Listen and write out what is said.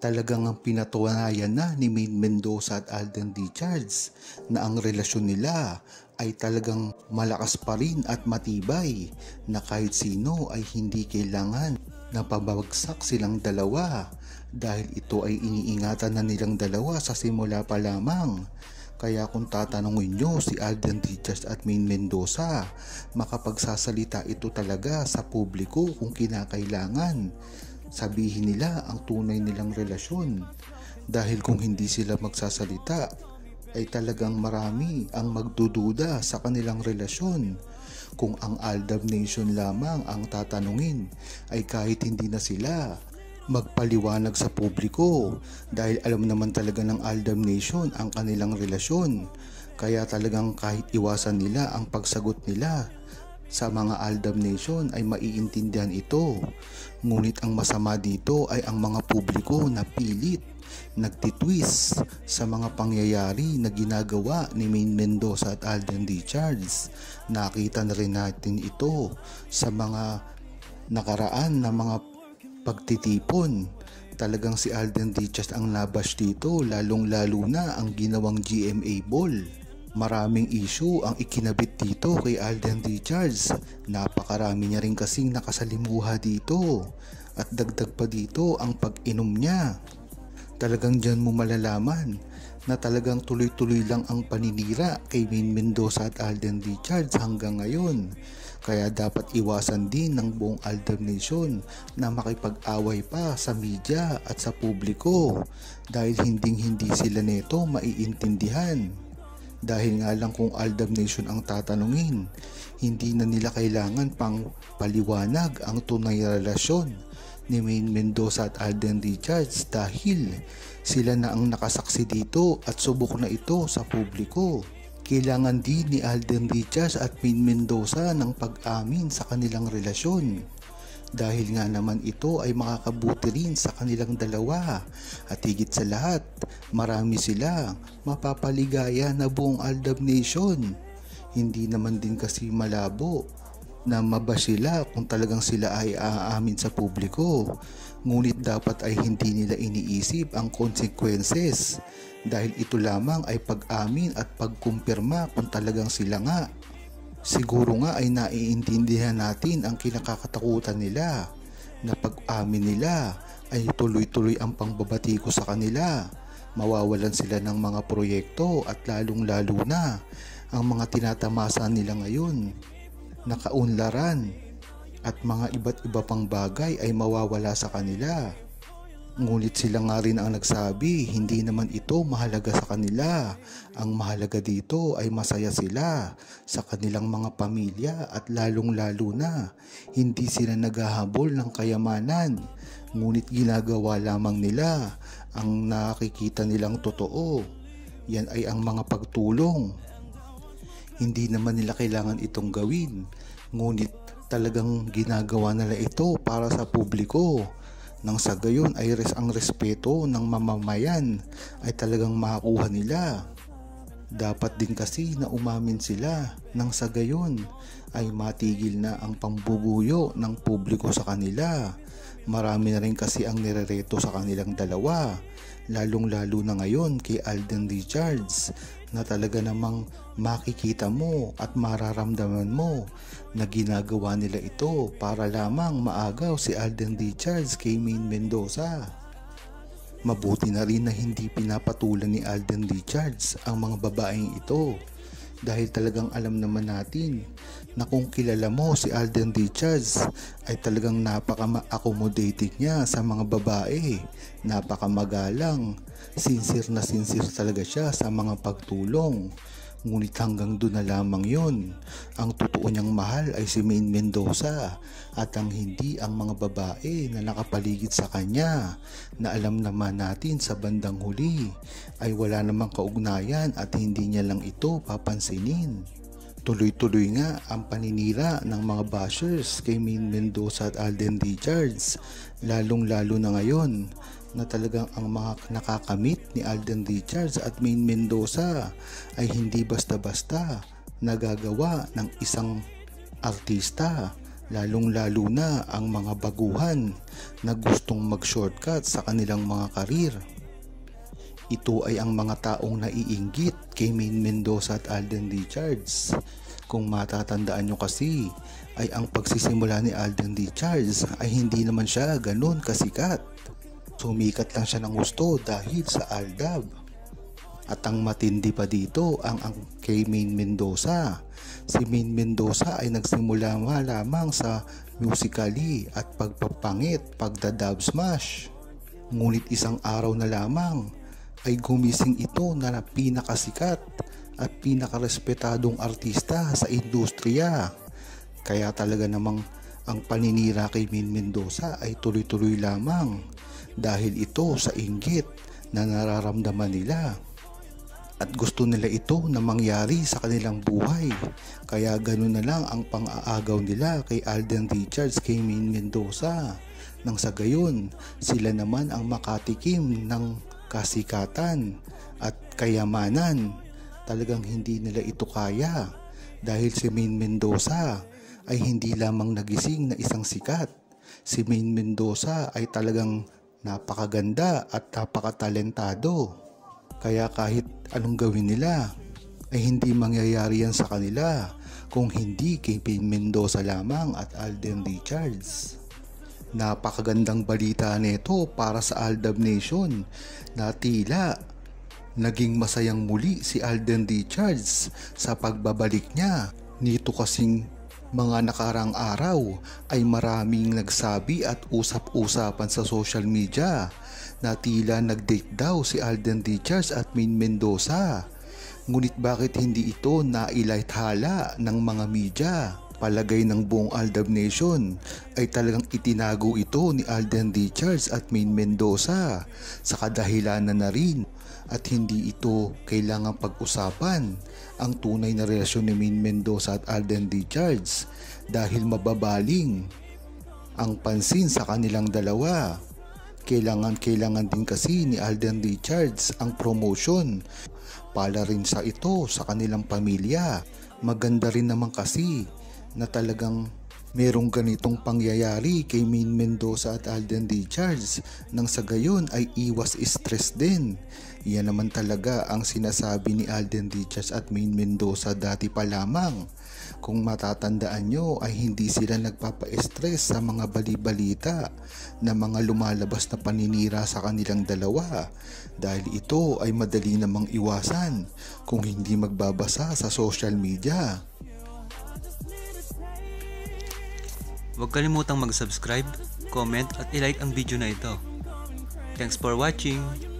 Talagang ang pinatunayan na ni Maine Mendoza at Alden Richards na ang relasyon nila ay talagang malakas pa rin at matibay, na kahit sino ay hindi kailangan na pabagsak silang dalawa dahil ito ay iniingatan na nilang dalawa sa simula pa lamang. Kaya kung tatanungin nyo si Alden Richards at Maine Mendoza, makapagsasalita ito talaga sa publiko kung kinakailangan. Sabihin nila ang tunay nilang relasyon, dahil kung hindi sila magsasalita ay talagang marami ang magdududa sa kanilang relasyon. Kung ang Aldab Nation lamang ang tatanungin ay kahit hindi na sila magpaliwanag sa publiko, dahil alam naman talaga ng Aldab Nation ang kanilang relasyon. Kaya talagang kahit iwasan nila ang pagsagot nila sa mga Aldab Nation ay maiintindihan ito. Ngunit ang masama dito ay ang mga publiko na pilit nagtitwist sa mga pangyayari na ginagawa ni Maine Mendoza at Alden Richards. Nakita na rin natin ito sa mga nakaraan na mga pagtitipon. Talagang si Alden Richards ang nabash dito, lalong lalo na ang ginawang GMA Ball. Maraming issue ang ikinabit dito kay Alden Richards. Napakarami niya rin kasing nakasalimuha dito. At dagdag pa dito ang pag-inom niya. Talagang dyan mo malalaman na talagang tuloy-tuloy lang ang paninira kay Maine Mendoza at Alden Richards hanggang ngayon. Kaya dapat iwasan din ng buong Aldab Nation na makipag-away pa sa media at sa publiko, dahil hindi sila neto maiintindihan. Dahil nga lang kung Aldab Nation ang tatanungin, hindi na nila kailangan pang paliwanag ang tunay na relasyon ni Maine Mendoza at Alden Richards, dahil sila na ang nakasaksi dito at subok na ito sa publiko. Kailangan din ni Alden Richards at Maine Mendoza ng pag-amin sa kanilang relasyon, dahil nga naman ito ay makakabuti rin sa kanilang dalawa. At higit sa lahat, marami sila mapapaligaya na buong Aldab Nation. Hindi naman din kasi malabo na mabash sila kung talagang sila ay aamin sa publiko. Ngunit dapat ay hindi nila iniisip ang consequences, dahil ito lamang ay pag-amin at pagkumpirma kung talagang sila nga. Siguro nga ay naiintindihan natin ang kinakatakutan nila, na pag-amin nila ay tuloy-tuloy ang pangbabati ko sa kanila. Mawawalan sila ng mga proyekto at lalong-lalo na ang mga tinatamasa nila ngayon, nakaunlaran at mga iba't iba pang bagay ay mawawala sa kanila. Ngunit sila nga rin ang nagsabi, hindi naman ito mahalaga sa kanila. Ang mahalaga dito ay masaya sila sa kanilang mga pamilya, at lalong-lalo na hindi sila naghahabol ng kayamanan. Ngunit ginagawa lamang nila ang nakikita nilang totoo. Yan ay ang mga pagtulong. Hindi naman nila kailangan itong gawin, ngunit talagang ginagawa nila ito para sa publiko. Nang sa gayon ay ang respeto ng mamamayan ay talagang makakuha nila. Dapat din kasi na umamin sila, nang sa gayon ay matigil na ang pambubuyo ng publiko sa kanila. Marami na rin kasi ang nirereto sa kanilang dalawa, lalong-lalo na ngayon kay Alden Richards, na talaga namang makikita mo at mararamdaman mo na ginagawa nila ito para lamang maagaw si Alden Richards kay Maine Mendoza. Mabuti na rin na hindi pinapatulan ni Alden Richards ang mga babaeng ito, dahil talagang alam naman natin na kung kilala mo si Alden Richards ay talagang napaka-accommodating niya sa mga babae, napakamagalang, sincere na sincere talaga siya sa mga pagtulong. Ngunit hanggang doon na lamang yon. Ang totoo niyang mahal ay si Maine Mendoza, at ang hindi ang mga babae na nakapaligid sa kanya, na alam naman natin sa bandang huli ay wala namang kaugnayan at hindi niya lang ito papansinin. Tuloy-tuloy nga ang paninira ng mga bashers kay Maine Mendoza at Alden Richards, lalong-lalo na ngayon na talagang ang mga nakakamit ni Alden Richards at Maine Mendoza ay hindi basta-basta nagagawa ng isang artista, lalong-lalo na ang mga baguhan na gustong mag-shortcut sa kanilang mga karir. Ito ay ang mga taong naiinggit kay Maine Mendoza at Alden Richards. Kung matatandaan nyo kasi, ay ang pagsisimula ni Alden Richards ay hindi naman siya ganun kasikat. Sumikat lang siya ng gusto dahil sa Aldab. At ang matindi pa dito ang kay Maine Mendoza. Si Maine Mendoza ay nagsimula lamang sa musically at pagpapangit, pagda-dub smash. Ngunit isang araw na lamang ay gumising ito na pinakasikat at pinakarespetadong artista sa industriya. Kaya talaga namang ang paninira kay Maine Mendoza ay tuloy-tuloy lamang dahil ito sa inggit na nararamdaman nila. At gusto nila ito na mangyari sa kanilang buhay. Kaya ganoon na lang ang pang-aagaw nila kay Alden Richards, kay Maine Mendoza. Nang sa gayon, sila naman ang makatikim ng kasikatan at kayamanan. Talagang hindi nila ito kaya dahil si Maine Mendoza ay hindi lamang nagising na isang sikat. Si Maine Mendoza ay talagang napakaganda at napakatalentado. Kaya kahit anong gawin nila ay hindi mangyayari yan sa kanila kung hindi kay Maine Mendoza lamang at Alden Richards. Napakagandang balita nito para sa Aldab Nation na tila naging masayang muli si Alden Richards sa pagbabalik niya. Nito kasing mga nakarang araw ay maraming nagsabi at usap-usapan sa social media na tila nag-date daw si Alden Richards at Maine Mendoza. Ngunit bakit hindi ito nailathala ng mga media? Palagay ng buong Aldab Nation ay talagang itinago ito ni Alden Richards at Maine Mendoza sa kadahilanan na rin at hindi ito kailangang pag-usapan ang tunay na relasyon ni Maine Mendoza at Alden Richards dahil mababaling ang pansin sa kanilang dalawa. Kailangan din kasi ni Alden Richards ang promotion para rin sa ito sa kanilang pamilya. Maganda rin naman kasi na talagang merong ganitong pangyayari kay Maine Mendoza at Alden Richards nang sa gayon ay iwas stress din. Yan naman talaga ang sinasabi ni Alden Richards at Maine Mendoza dati pa lamang. Kung matatandaan nyo ay hindi sila nagpapa-stress sa mga bali-balita na mga lumalabas na paninira sa kanilang dalawa dahil ito ay madali namang iwasan kung hindi magbabasa sa social media. Huwag kalimutang mag-subscribe, comment at i-like ang video na ito. Thanks for watching!